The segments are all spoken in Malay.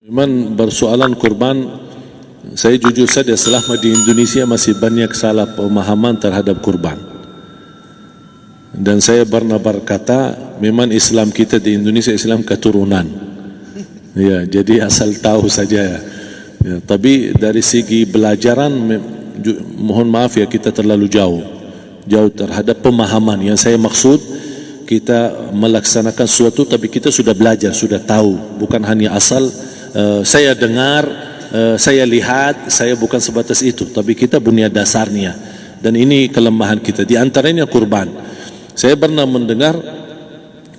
Memang bersoalan kurban, saya jujur saja selama di Indonesia masih banyak salah pemahaman terhadap kurban. Dan saya pernah berkata, memang Islam kita di Indonesia Islam keturunan. Ya, jadi asal tahu saja. Ya, tapi dari segi belajaran, mohon maaf ya kita terlalu jauh terhadap pemahaman. Yang saya maksud, kita melaksanakan sesuatu tapi kita sudah belajar, sudah tahu, bukan hanya asal saya dengar, saya lihat, saya bukan sebatas itu, tapi kita bunyad dasarnya. Dan ini kelemahan kita, di antaranya kurban. Saya pernah mendengar,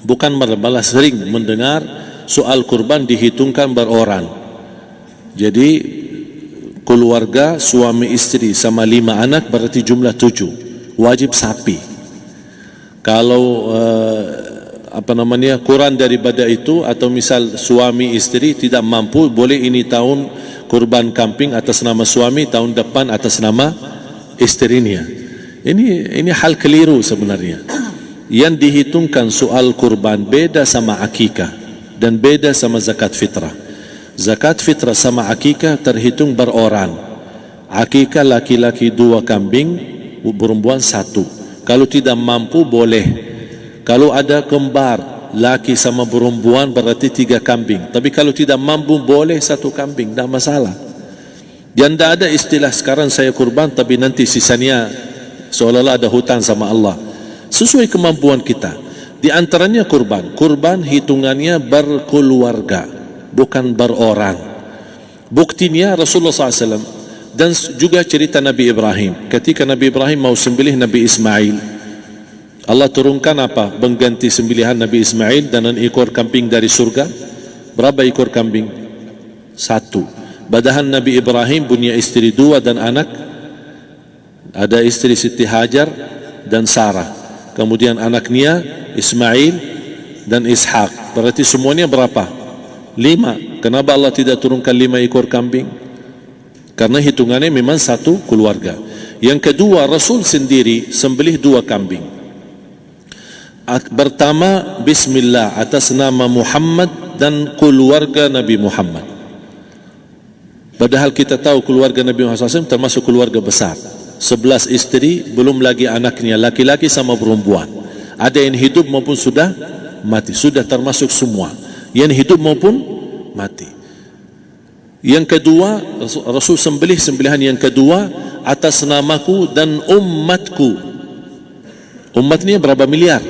bukan malah sering mendengar soal kurban dihitungkan beroran. Jadi keluarga suami istri sama 5 anak berarti jumlah 7, wajib sapi. Kalau kurang daripada itu, atau misal suami istri tidak mampu, boleh ini tahun kurban kambing atas nama suami, tahun depan atas nama istrinya. Ini hal keliru sebenarnya. Yang dihitungkan soal kurban beda sama akikah dan beda sama zakat fitrah. Zakat fitrah sama akikah terhitung beroran. Akikah laki-laki 2 kambing, perempuan 1. Kalau tidak mampu boleh. Kalau ada kembar laki sama perempuan berarti 3 kambing. Tapi kalau tidak mampu boleh 1 kambing, tidak masalah. Dan tidak ada istilah sekarang saya kurban tapi nanti sisanya seolah-olah ada hutang sama Allah. Sesuai kemampuan kita. Di antaranya kurban. Kurban hitungannya berkeluarga, bukan beroran. Buktinya Rasulullah SAW dan juga cerita Nabi Ibrahim. Ketika Nabi Ibrahim mau sembelih Nabi Ismail, Allah turunkan apa? Mengganti sembelihan Nabi Ismail dengan ekor kambing dari surga. Berapa ekor kambing? 1. Padahal Nabi Ibrahim punya istri 2 dan anak. Ada istri Siti Hajar dan Sarah. Kemudian anaknya Ismail dan Ishak. Berarti semuanya berapa? 5. Kenapa Allah tidak turunkan 5 ekor kambing? Karena hitungannya memang 1 keluarga. Yang kedua, Rasul sendiri sembelih 2 kambing. Pertama, Bismillah atas nama Muhammad dan keluarga Nabi Muhammad. Padahal kita tahu keluarga Nabi Muhammad SAW termasuk keluarga besar. 11 istri, belum lagi anaknya, laki-laki sama perempuan. Ada yang hidup maupun sudah mati, sudah termasuk semua. Yang hidup maupun mati. Yang kedua, Rasul sembelihan yang kedua atas namaku dan umatku. Umatnya berapa miliar?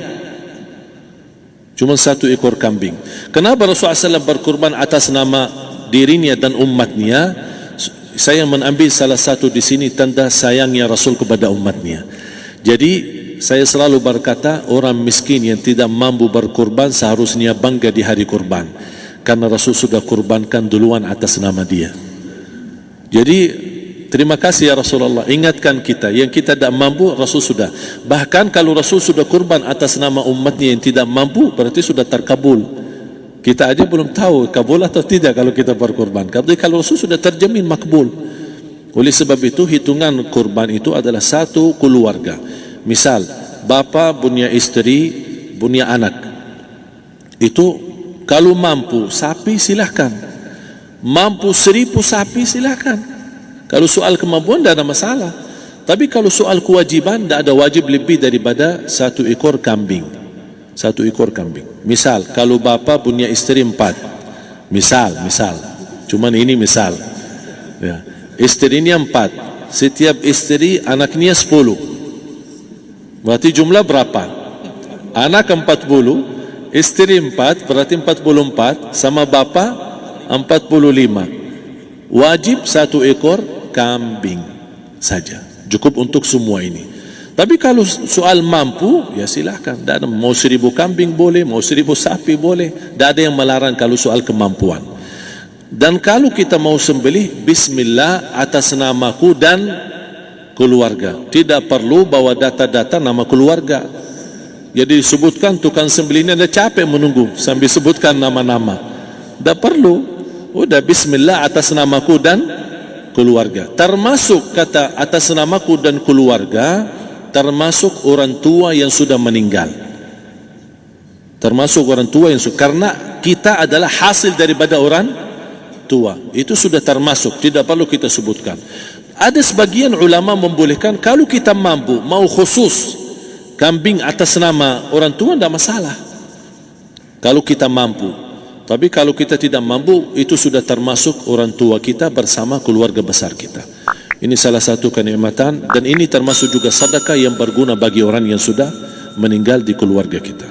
Cuma 1 ekor kambing. Kenapa Rasulullah SAW berkurban atas nama dirinya dan umatnya? Saya mengambil salah satu di sini tanda sayangnya Rasul kepada umatnya. Jadi saya selalu berkata, orang miskin yang tidak mampu berkurban seharusnya bangga di hari kurban, karena Rasul sudah kurbankan duluan atas nama dia. Jadi terima kasih ya Rasulullah, ingatkan kita. Yang kita tidak mampu, Rasul sudah. Bahkan kalau Rasul sudah kurban atas nama umatnya yang tidak mampu, berarti sudah terkabul. Kita aja belum tahu kabul atau tidak kalau kita berkurban. Tapi kalau Rasul sudah terjamin makbul. Oleh sebab itu, hitungan kurban itu adalah 1 keluarga. Misal, bapa punya istri, punya anak. Itu kalau mampu sapi silahkan. Mampu 1000 sapi silahkan. Kalau soal kemampuan tidak ada masalah. Tapi kalau soal kewajiban, tidak ada wajib lebih daripada 1 ekor kambing. 1 ekor kambing. Misal, kalau bapa punya istri 4. Misal. Cuman ini misal. Ya. Istrinya 4. Setiap istri anaknya 10. Berarti jumlah berapa? Anak 40, istri 4, berarti 44, sama bapa 45. Wajib 1 ekor kambing saja, cukup untuk semua ini. Tapi kalau soal mampu, ya silahkan. Mau 1000 kambing boleh, mau 1000 sapi boleh. Tidak ada yang melarang kalau soal kemampuan. Dan kalau kita mau sembelih, Bismillah atas namaku dan keluarga. Tidak perlu bawa data-data nama keluarga. Jadi disebutkan tukang sembelihnya ada capek menunggu sambil sebutkan nama-nama. Tidak perlu. Udah Bismillah atas namaku dan keluarga. Termasuk kata atas namaku dan keluarga, termasuk orang tua yang sudah meninggal. Termasuk orang tua yang sudah, karena kita adalah hasil daripada orang tua. Itu sudah termasuk, tidak perlu kita sebutkan. Ada sebagian ulama membolehkan kalau kita mampu, mau khusus kambing atas nama orang tua, tidak masalah kalau kita mampu. Tapi kalau kita tidak mampu, itu sudah termasuk orang tua kita bersama keluarga besar kita. Ini salah satu kenikmatan, dan ini termasuk juga sedekah yang berguna bagi orang yang sudah meninggal di keluarga kita.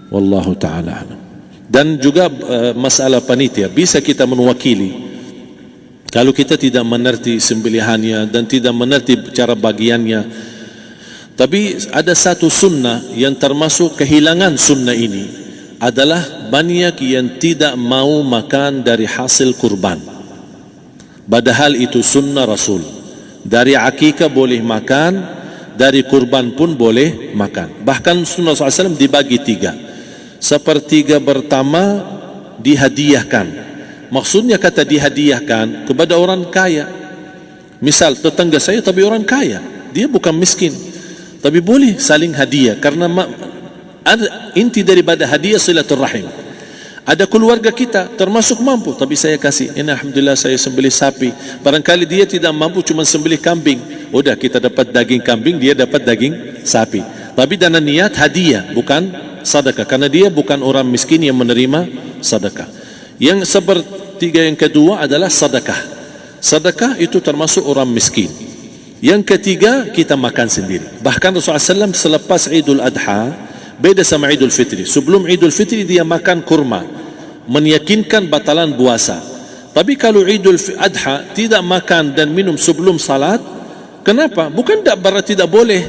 Wallahu ta'ala alam. Dan juga masalah panitia, bisa kita mewakili. Kalau kita tidak mengerti sembelihannya dan tidak mengerti cara bagiannya. Tapi ada satu sunnah yang termasuk kehilangan sunnah ini, adalah banyak yang tidak mau makan dari hasil kurban. Padahal itu sunnah Rasul. Dari akikah boleh makan, dari kurban pun boleh makan. Bahkan sunnah SAW dibagi 3. Sepertiga pertama dihadiahkan. Maksudnya kata dihadiahkan kepada orang kaya. Misal tetangga saya tapi orang kaya, dia bukan miskin, tapi boleh saling hadiah. Karena inti daripada hadiah silaturrahim. Ada keluarga kita termasuk mampu, tapi saya kasih, ini alhamdulillah saya sembelih sapi. Barangkali dia tidak mampu, cuma sembelih kambing. Udah, kita dapat daging kambing, dia dapat daging sapi. Tapi dengan niat hadiah, bukan sedekah. Karena dia bukan orang miskin yang menerima sedekah. Yang sepertiga yang kedua adalah sedekah. Sedekah itu termasuk orang miskin. Yang ketiga, kita makan sendiri. Bahkan Rasulullah SAW selepas Idul Adha, beda sama Idul Fitri. Sebelum Idul Fitri dia makan kurma, meyakinkan batalan puasa. Tapi kalau Idul Adha tidak makan dan minum sebelum salat, kenapa? Bukan tak berarti tidak boleh.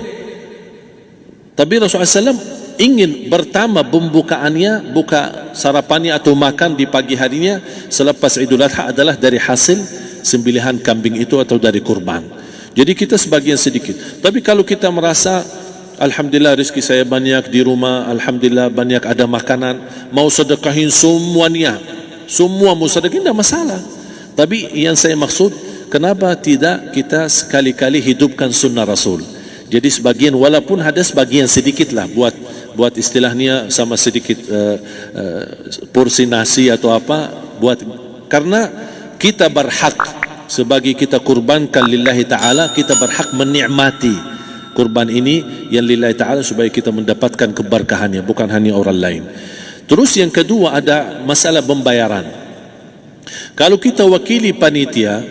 Tapi Rasulullah SAW ingin pertama pembukaannya, buka sarapannya atau makan di pagi harinya selepas Idul Adha adalah dari hasil sembelihan kambing itu atau dari kurban. Jadi kita sebagian sedikit. Tapi kalau kita merasa alhamdulillah rezeki saya banyak di rumah, alhamdulillah banyak ada makanan, mau sedekahin semuanya, semua mau sedekahin, tidak masalah. Tapi yang saya maksud, kenapa tidak kita sekali-kali hidupkan sunnah Rasul? Jadi sebagian, walaupun ada sebagian sedikit lah, buat istilahnya sama sedikit porsi nasi atau apa, buat, karena kita berhak sebagai kita kurbankan lillahi ta'ala, kita berhak menikmati kurban ini yang lillahi ta'ala supaya kita mendapatkan keberkahannya, bukan hanya orang lain. Terus yang kedua ada masalah pembayaran. Kalau kita wakili panitia,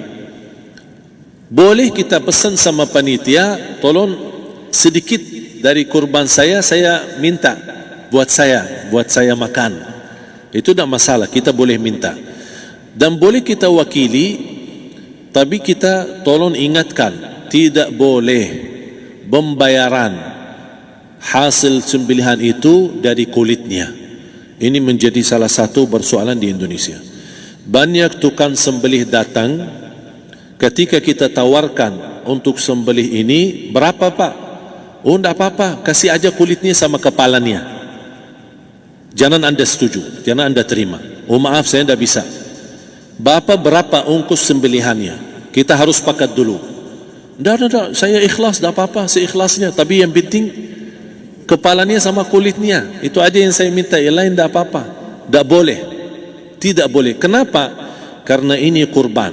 boleh kita pesan sama panitia, tolong sedikit dari kurban saya minta buat saya makan. Itu tidak masalah, kita boleh minta. Dan boleh kita wakili, tapi kita tolong ingatkan, tidak boleh pembayaran hasil sembelihan itu dari kulitnya. Ini menjadi salah satu persoalan di Indonesia. Banyak tukang sembelih datang, ketika kita tawarkan untuk sembelih ini, berapa Pak? Oh tidak apa-apa, kasih aja kulitnya sama kepalanya. Jangan anda setuju, jangan anda terima. Oh maaf, saya tidak bisa. Bapak berapa ongkos sembelihannya? Kita harus sepakat dulu. Tidak, saya ikhlas, tidak apa-apa, seikhlasnya. Tapi yang penting kepalanya sama kulitnya. Itu aja yang saya minta, yang lain tidak apa-apa. Tidak boleh. Tidak boleh. Kenapa? Karena ini kurban.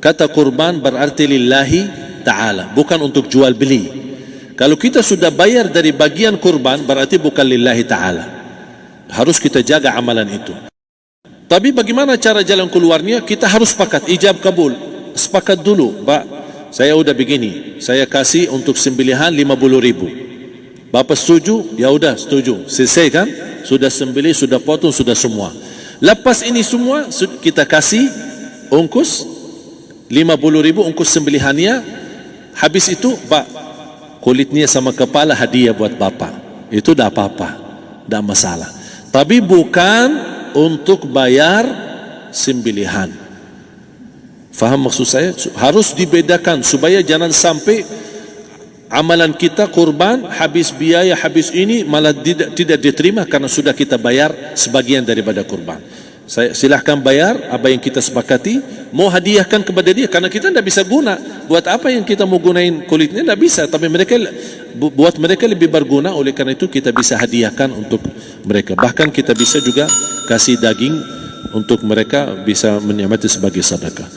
Kata kurban berarti lillahi ta'ala, bukan untuk jual beli. Kalau kita sudah bayar dari bagian kurban, berarti bukan lillahi ta'ala. Harus kita jaga amalan itu. Tapi bagaimana cara jalan keluarnya? Kita harus sepakat, ijab kabul. Sepakat dulu, Pak, saya udah begini, saya kasih untuk sembelihan 50.000. Bapak setuju? Ya udah setuju. Selesai kan? Sudah sembelih, sudah potong, sudah semua. Lepas ini semua kita kasih ongkos 50.000 ongkos sembelihannya. Habis itu, Pak, kulitnya sama kepala hadiah buat Bapak. Itu dah apa-apa, dah masalah. Tapi bukan untuk bayar sembelihan. Faham maksud saya? Harus dibedakan supaya jangan sampai amalan kita kurban habis biaya, habis ini malah tidak diterima karena sudah kita bayar sebagian daripada kurban. Saya silahkan bayar apa yang kita sepakati, mau hadiahkan kepada dia karena kita tidak bisa guna. Buat apa yang kita mau gunain kulitnya? Tidak bisa. Tapi mereka, buat mereka lebih berguna, oleh karena itu kita bisa hadiahkan untuk mereka. Bahkan kita bisa juga kasih daging untuk mereka bisa menikmati sebagai sedekah.